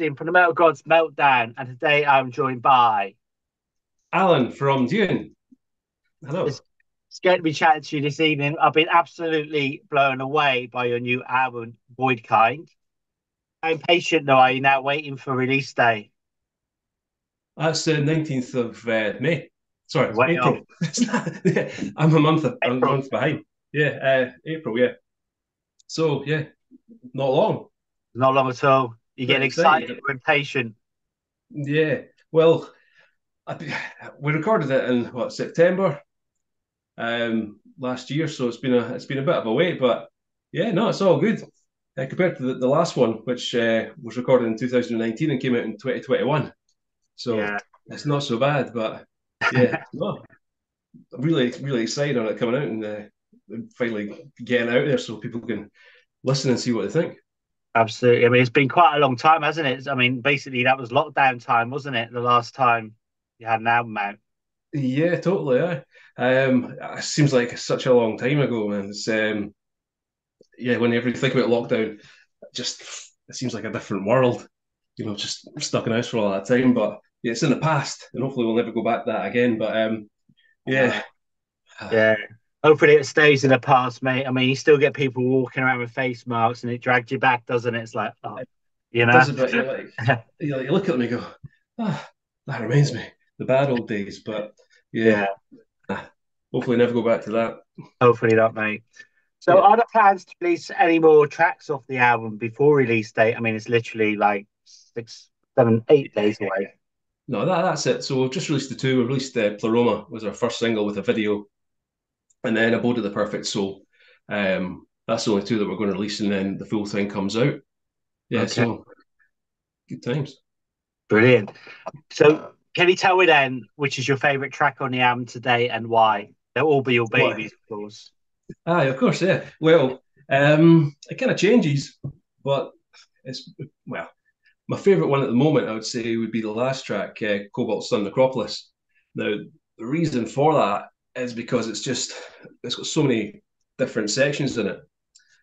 Austin from the Metal Gods Meltdown, and today I'm joined by. Allan from Dune. It's, Hello. it's great to be chatting to you this evening. I've been absolutely blown away by your new album, Void Kind. How impatient though are you now waiting for release day? That's the 19th of May. Sorry, Way off. April. Yeah, I'm a month April. behind. Yeah, April, yeah. So yeah, not long. Not long at all. You're getting Pretty excited excited. or impatient. Yeah. Well, we recorded it in what, September last year, so it's been a bit of a wait, but yeah, no, it's all good. Compared to the last one, which was recorded in 2019 and came out in 2021. So Yeah. it's not so bad, but yeah, no, I'm really excited on it coming out and finally getting out there so people can listen and see what they think. Absolutely. I mean, it's been quite a long time, hasn't it? I mean, basically, that was lockdown time, wasn't it? The last time you had an album out. Yeah, totally. Yeah, it seems like such a long time ago, man. Yeah, whenever you think about lockdown, just it seems like a different world. Just stuck in the house for all that time. But yeah, it's in the past, and hopefully we'll never go back to that again. But I yeah, know. Yeah. Hopefully it stays in the past, mate. I mean, you still get people walking around with face marks and it drags you back, doesn't it? It's like, oh, you it know? does a bit. You look at them and go, ah, that reminds me the bad old days. But yeah, Yeah, hopefully never go back to that. hopefully not, mate. So Yeah, are there plans to release any more tracks off the album before release date? I mean, it's literally like 6, 7, 8 days away. no, that's it. So we've just released the two. We released Pleroma was our first single with a video, and then Abode of the Perfect Soul. That's the only two that we're going to release, and then the full thing comes out. Yeah, Okay, so good times. brilliant. So can you tell me then which is your favorite track on the album today and why? They'll all be your What? babies, of course. Of course, yeah. Well, it kind of changes, but it's well, my favourite one at the moment, I would say, would be the last track, Cobalt Sun Necropolis. Now, the reason for that is because it's got so many different sections in it,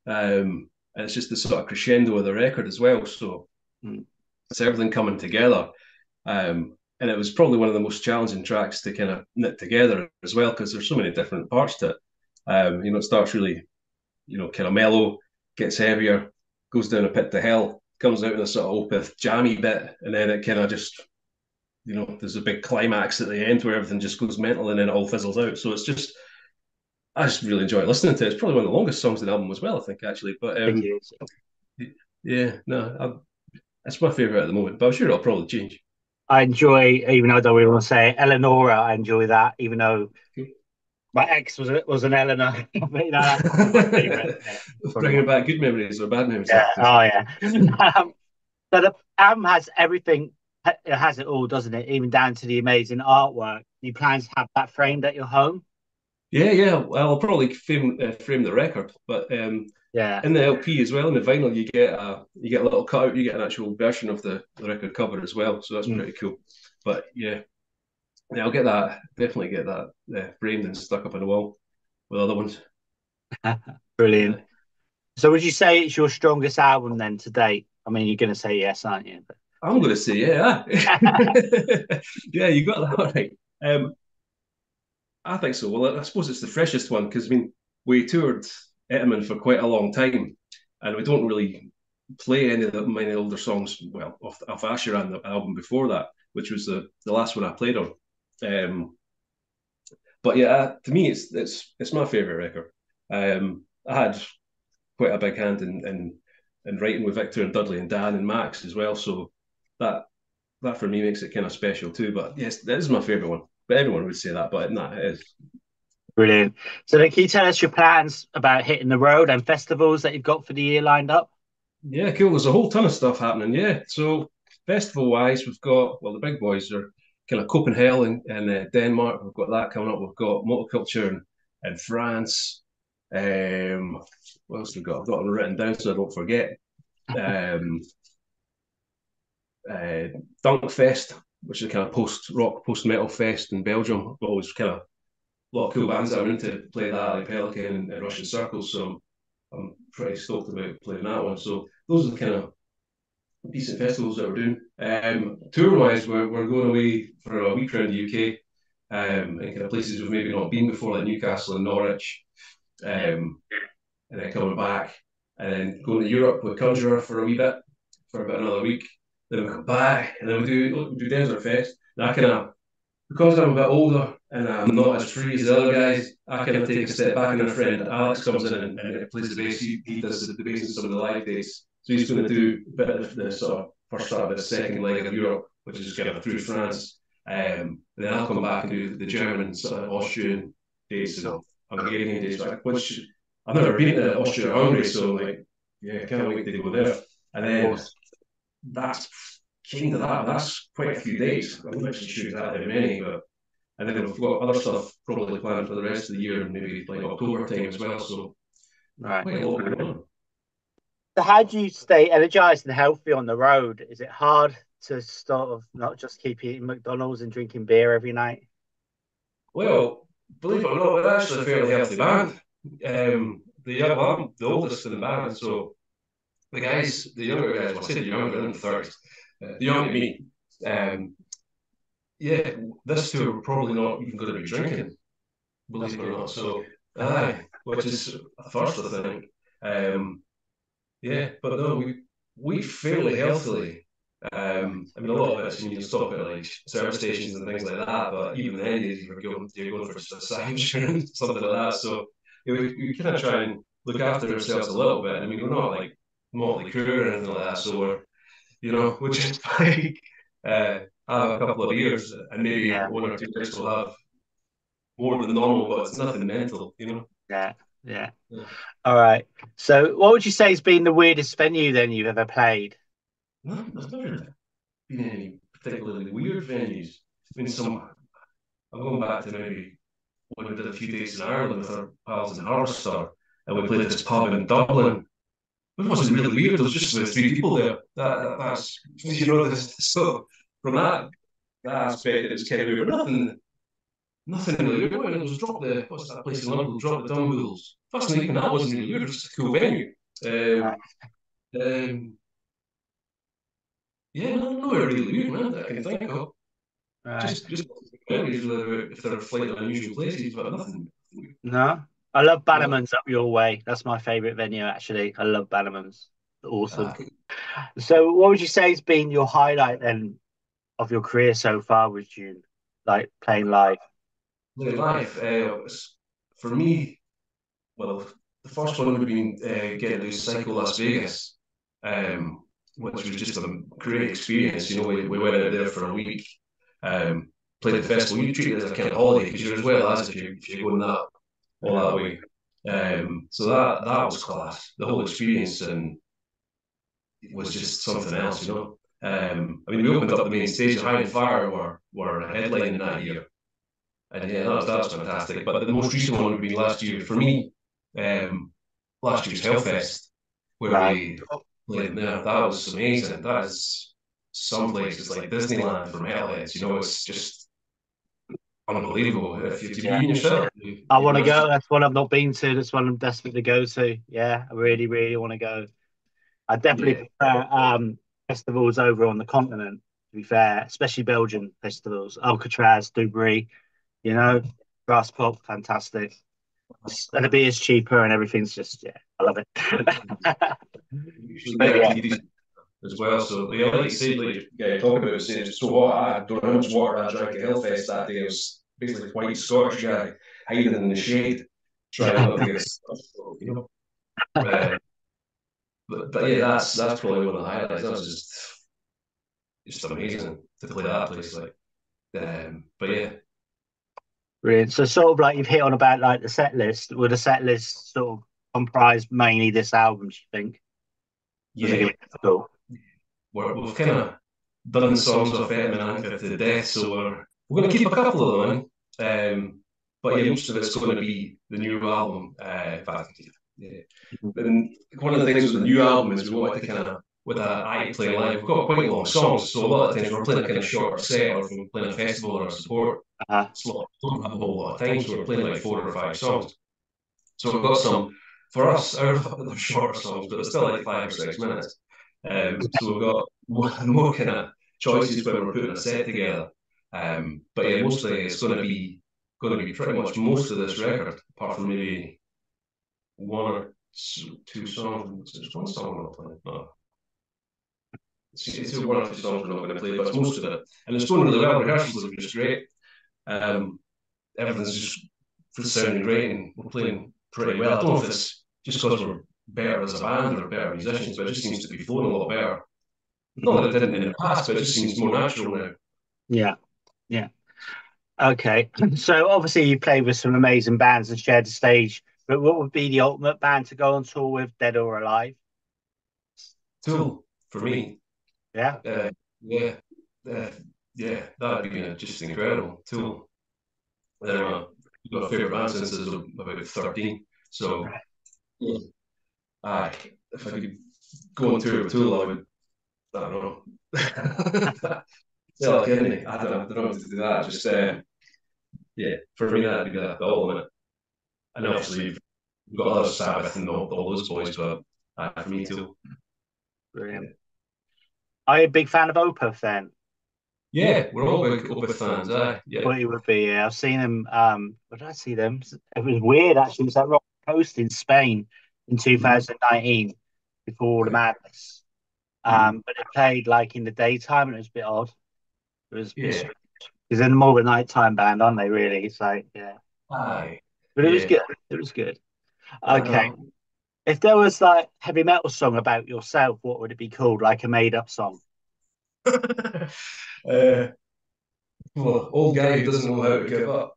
and it's just the sort of crescendo of the record as well. So Mm. it's everything coming together, and it was probably one of the most challenging tracks to kind of knit together as well because there's so many different parts to it. It starts really, kind of mellow, gets heavier, goes down a pit to hell, comes out in a sort of opeth jammy bit, and then it kind of just, there's a big climax at the end where everything just goes mental and then it all fizzles out. So I just really enjoy listening to it. It's probably one of the longest songs in the album as well, I think, actually. But Thank you. yeah, no, it's my favorite at the moment, but I'm sure it'll probably change. I enjoy, even though I don't really want to say it, Eleonora, I enjoy that, even though my ex was an Eleanor. But, that's probably my favorite. Yeah, probably my Bringing back good memories or bad memories, I yeah. have to say. Oh yeah. Um, so the album has everything. It has it all, doesn't it? Even down to the amazing artwork. You plan to have that framed at your home? Yeah. Well, I'll probably frame the record, but Yeah. in the LP as well, in the vinyl, you get a little cutout, you get an actual version of the record cover as well, so that's Mm. pretty cool. But yeah, I'll get that, definitely get that framed and stuck up on the wall with other ones. Brilliant. Uh, So would you say it's your strongest album then to date? I mean, you're going to say yes, aren't you? I'm going to say yeah, yeah, you got that right. I think so. Well, I suppose it's the freshest one because I mean we toured Etterman for quite a long time, and we don't really play any of the many older songs. Well, off Asher and the album before that, which was the last one I played on. But yeah, to me, it's my favorite record. I had quite a big hand in writing with Victor and Dudley and Dan and Max as well, so that that for me makes it kind of special too. But yes, that is my favorite one. But everyone would say that, but no, it is. Brilliant. So then can you tell us your plans about hitting the road and festivals that you've got for the year lined up? Yeah, cool. There's a whole ton of stuff happening. Yeah. So festival wise, we've got the big boys are kind of Copenhagen and Denmark. We've got that coming up. We've got Motoculture in France. What else have we got? I've got them written down so I don't forget. Um, uh, Dunk Fest, which is a kind of post rock, post metal fest in Belgium. Always kind of a lot of cool bands that are into play that, like Pelican and Russian Circles. So I'm pretty stoked about playing that one. So those are the kind of decent festivals that we're doing. Tour wise, we're going away for a week around the UK, and kind of places we've maybe not been before, like Newcastle and Norwich, um, and then coming back, and then going to Europe with Conjurer for a wee bit, for about another week. Then we come back, and then we do Desert Fest. And I kind of, because I'm a bit older and I'm not as free as the other guys, I kind of take a step back, and our friend Alex comes in and plays the bass. He does the bass in some of the live dates. So he's going to do a bit of the sort of first start of the second leg of Europe, which is kind of through France. And then I'll come back and do the German, sort of Austrian dates and Hungarian dates, which I've never been to Austria or Hungary, so like, yeah, can't wait to go there. And then that's kind of that. That's quite a few days. I'm not actually sure exactly how many, but and then we've got other stuff probably planned for the rest of the year and maybe like October time as well. So quite a lot going on. So how do you stay energized and healthy on the road? Is it hard to sort of not just keep eating McDonald's and drinking beer every night? Well, believe it or not, we're actually a fairly healthy band. Well, I'm the oldest in the band, so the guys, the younger guys, well, I say the younger, in the 30s, the younger me, yeah, this tour we're probably not even going to be drinking, believe it or not. So, which is a first, I think. Yeah, but no, we fairly healthily. I mean, a lot of it's you stop at like service stations and things like that, but even then you're going for just a sandwich or something like that. So yeah, we kind of try and look after ourselves a little bit. I mean, we're not like Motley Crue or anything like that, so we're just like have a couple of beers and maybe Yeah, one or two drinks we'll have more than normal, but it's nothing mental. yeah, yeah. Yeah. All right. So, what would you say has been the weirdest venue then you've ever played? No, there's never been any particularly weird venues. I mean, I'm going back to maybe when we did a few days in Ireland with our pals in Harborstar, and we played at this pub in Dublin. It wasn't really weird. There was just about three people there. That's this. So from that aspect, it was kind of weird. Nothing really weird. It was what's that place in London? Drop the Dumbbells. First, even that wasn't really weird. It was just a cool venue. Right, Um, yeah, no, really weird, man. That I can think of. right. Just memories if they're flight unusual places, but nothing. No, I love No. Bannerman's up your way. That's my favorite venue, actually. I love Bannerman's. Awesome. Ah, So, what would you say has been your highlight then of your career so far with June, like playing live? living life. For me, well, the first one would have been getting to do Psycho Las Vegas, um, which was just a great experience. We went out there for a week, um, played the festival. You treat it as a kind of holiday because you're as well as if you're going that all that way. So that was class. The whole experience and was just something else. I mean, we opened up the main stage. High and Fire were headlining that year, and yeah, that was fantastic. But the most recent one would be last year for me. Um, Last year's Hellfest, where Right. we played there. That was amazing. That is some places like Disneyland for metalheads. It's just unbelievable. If you've Yeah. been yourself, I you want to must. go. That's one I've not been to. That's one I'm desperate to go to. Yeah, I really, really want to go. I Yeah, definitely prefer festivals over on the continent, to be fair, especially Belgian festivals. Alcatraz, Dubry, you know, Grass Pop, fantastic. And the beer's cheaper and everything's just, yeah, I love it. you usually But get a yeah, pretty decent as well. So yeah, like you said, like yeah, talking about saying, so what? I don't know how much water I drank at Hellfest that day. I was basically a white Scottish guy hiding in the shade, trying not to get stuff. Uh, but yeah, that's probably one of the highlights. That was just amazing to play that place. Like, but yeah, brilliant. So sort of like you've hit on about like the set list. Would the set list sort of comprise mainly this album, do you think? Was it yeah, going to be difficult? we've kind of done the songs off Etman Anchor to death, so we're going to keep a couple of them in. But yeah, most of it's going to be the new album. In fact, yeah. And one of the things with the new album is we wanted to kind of, with that I play live, we've got quite long songs, so a lot of times we're playing a kind of shorter set, or if we're playing a festival or a support Uh, slot, we don't have a whole lot of time, so we're playing like 4 or 5 songs. So we've got some, for us, our shorter songs, but they're still like 5 or 6 minutes. So we've got more kind of choices when we're putting a set together. But yeah, mostly it's going to be pretty much most of this record, apart from maybe one or two songs. There's one song we're not playing. No. It's one or two songs we're not going to play, but it's most of it. And it's going really well. Rehearsals are just great. Um, Everything's just sounding great, and we're playing pretty well. I don't know if it's just because we're better as a band or better musicians, but it just seems to be flowing a lot better. Not that it didn't in the past, but it just seems more natural now. Yeah, yeah. Okay. So obviously you played with some amazing bands and shared the stage, but what would be the ultimate band to go on tour with, dead or alive? Tool for me, Yeah. yeah, uh, yeah, that'd be just incredible. Tool, they're Brilliant. my favorite band since I was about 13. So, yeah, aye, if I could go on tour with Tool, I would. I don't know. Still kidding me. I don't know how to do that. Just yeah, for me that'd be the ultimate. And obviously we've got other Sabbath and all those boys, but for me too. Brilliant. Are you a big fan of Opeth then? Yeah, we're all big Opeth fans. Yeah. Thought you would be. Yeah. I've seen them. Where did I see them? It was weird actually. It was at Rock Coast in Spain in Mm-hmm. 2019 before all the Okay. madness. Mm-hmm. But it played like in the daytime and it was a bit odd. It was a bit Yeah. strange. Because they're more of a nighttime band, aren't they, really? So yeah. Aye. But it was Yeah. good. It was good. I Okay. know. If there was like heavy metal song about yourself, what would it be called? Like a made up song? uh, well, old guy who doesn't know how to give up.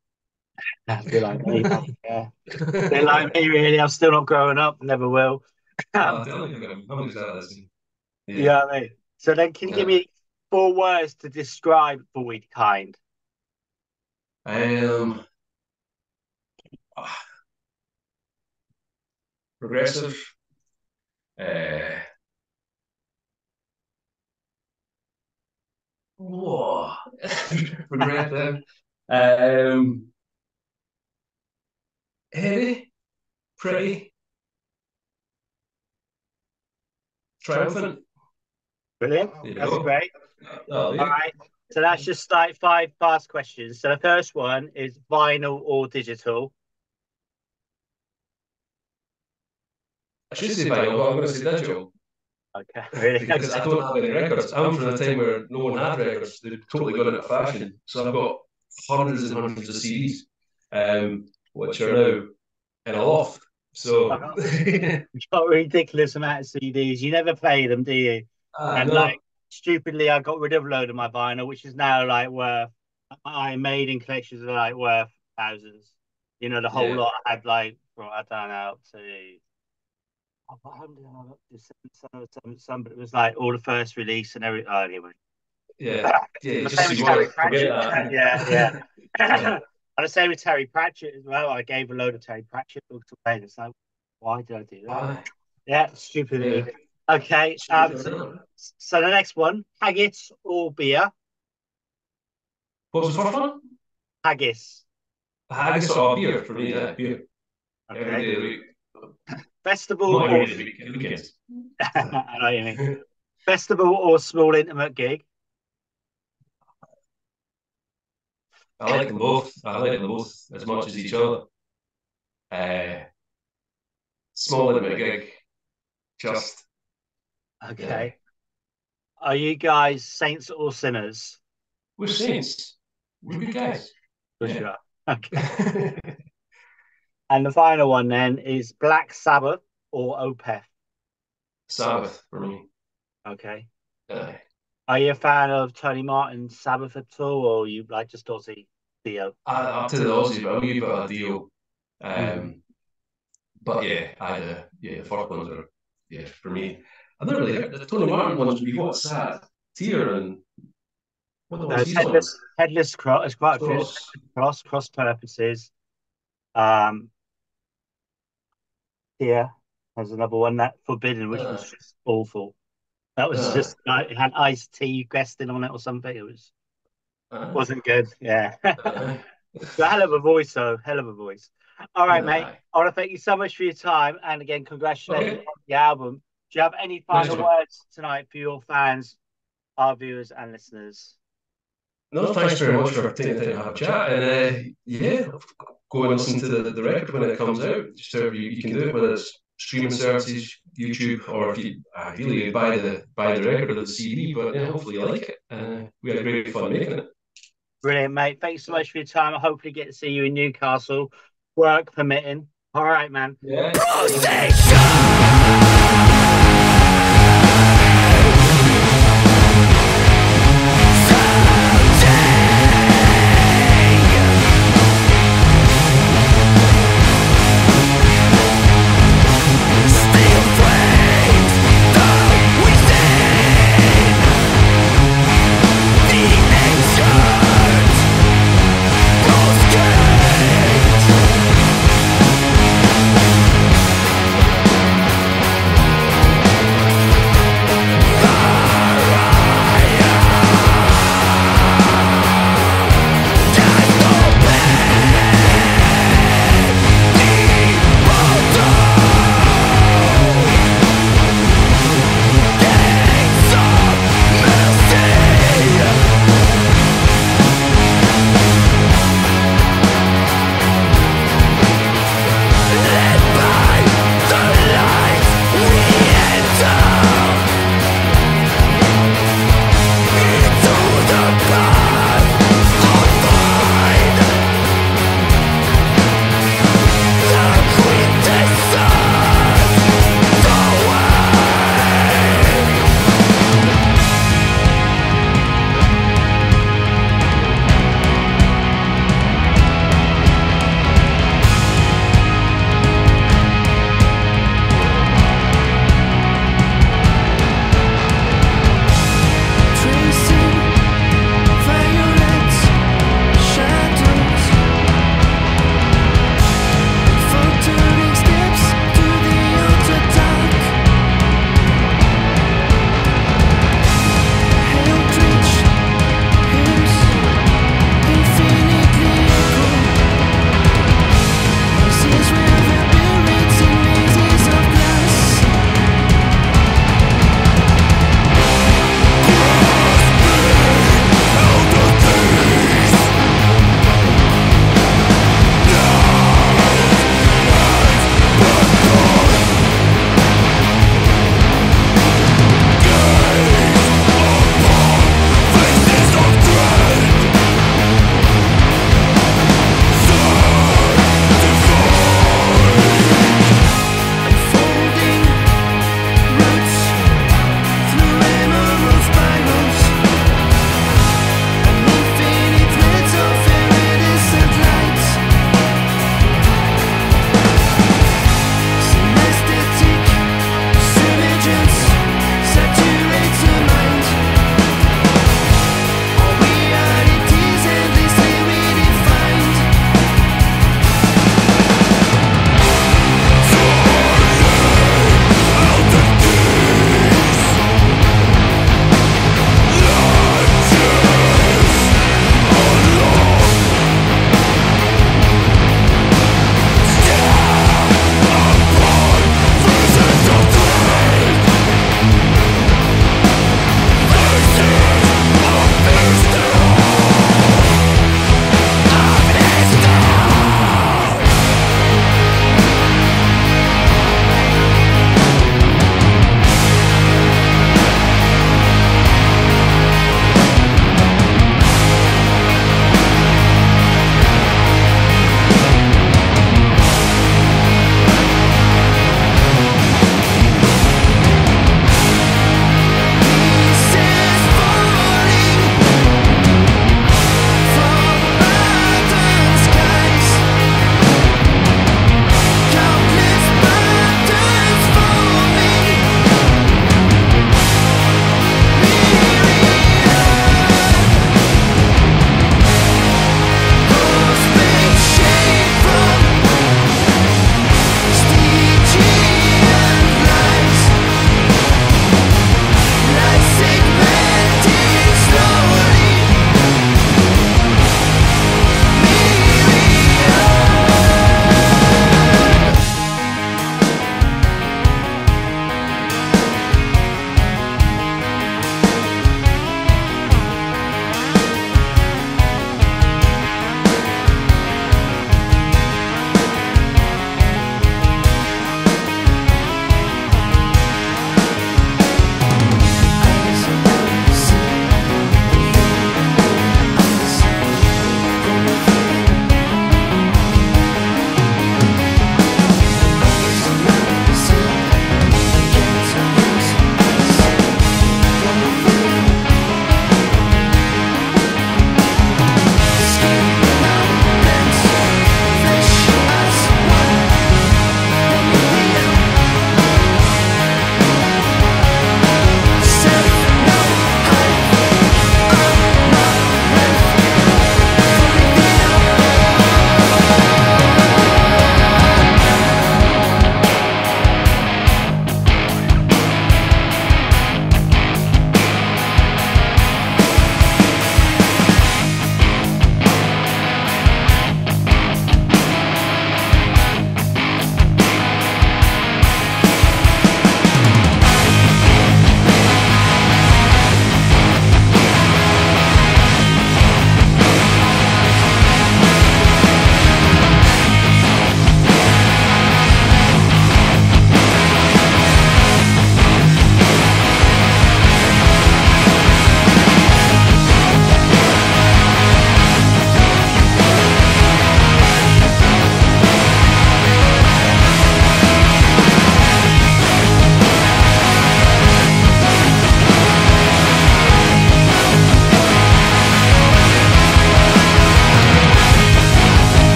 A bit like me. Yeah. A bit like me, really. I'm still not growing up, never will. I'll tell you, I'm exactly. Yeah. Yeah, I mean. So then, can you give Yeah. me 4 words to describe Void Kind? Um, Progressive. Uh, Whoa. Progressive. Um, Heavy, pretty, triumphant. Brilliant. There you That's go. great. That'll All do. right. So that's just like 5 fast questions. So the first one is vinyl or digital? I should say vinyl, but I'm going to say digital Okay, really? because I don't have any records. I'm from a time where no one had records. They've totally gone out of fashion. So I've got hundreds and hundreds of CDs, which are now in a loft. So, You've got a ridiculous amount of CDs. You never play them, do you? And like no, stupidly, I got rid of a load of my vinyl, which is now like worth. My Maiden collections are like worth thousands. You know, the whole yeah. lot I had like from I don't know to how many did I got? Some, but it was like all the first release and every. Oh, anyway, Yeah, yeah, the just same so with you want Terry to forget Pratchett. that. Yeah, yeah. Yeah. And the same with Terry Pratchett as well. I gave a load of Terry Pratchett books away. It's like, why did I do that? Aye. Yeah, Yeah. stupidity. Okay. So the next one, haggis or beer? What was the first one? Haggis. Haggis or beer for me, yeah, beer. Every Okay. day of the week. Festival Not every or day of the week, weekends. I know what you mean. Festival or small intimate gig? I like them both. I like them both as much as each other. Uh, Small intimate gig, just yeah. Okay. Are you guys saints or sinners? We're saints. We're good guys. For Yeah. sure. Okay. And the final one then is Black Sabbath or Opeth. Sabbath for me. Okay. Uh, Are you a fan of Tony Martin's Sabbath at all, or you like just Ozzy Dio? Up to the Aussie, but a wee bit of a deal. Mhm. But yeah, yeah, the first ones are yeah for me. I've never really heard the Tony Martin ones. Would be what's that? Tear and what the ones he's on? Headless cross. It's quite a few. Cross. Cross purposes. Um, here there's another one that Forbidden, which was Uh, just awful. That was uh, just like it had iced tea guesting on it or something. It uh, wasn't good. Yeah. uh, A hell of a voice, though. Hell of a voice. All right, mate. Aye. I want to thank you so much for your time. And again, congratulations Okay. on the album. Do you have any Nice final one. words tonight for your fans? our viewers and listeners? No, thanks very much for taking the time to have a chat. And yeah, go and listen to the record when it comes out. Just however you can do it, whether it's streaming services, YouTube, or if you ideally buy the record or the CD. But yeah, hopefully you like it. We had great fun making it. Brilliant, mate. Thanks so much for your time. I hopefully get to see you in Newcastle, work permitting. All right, man. Yeah.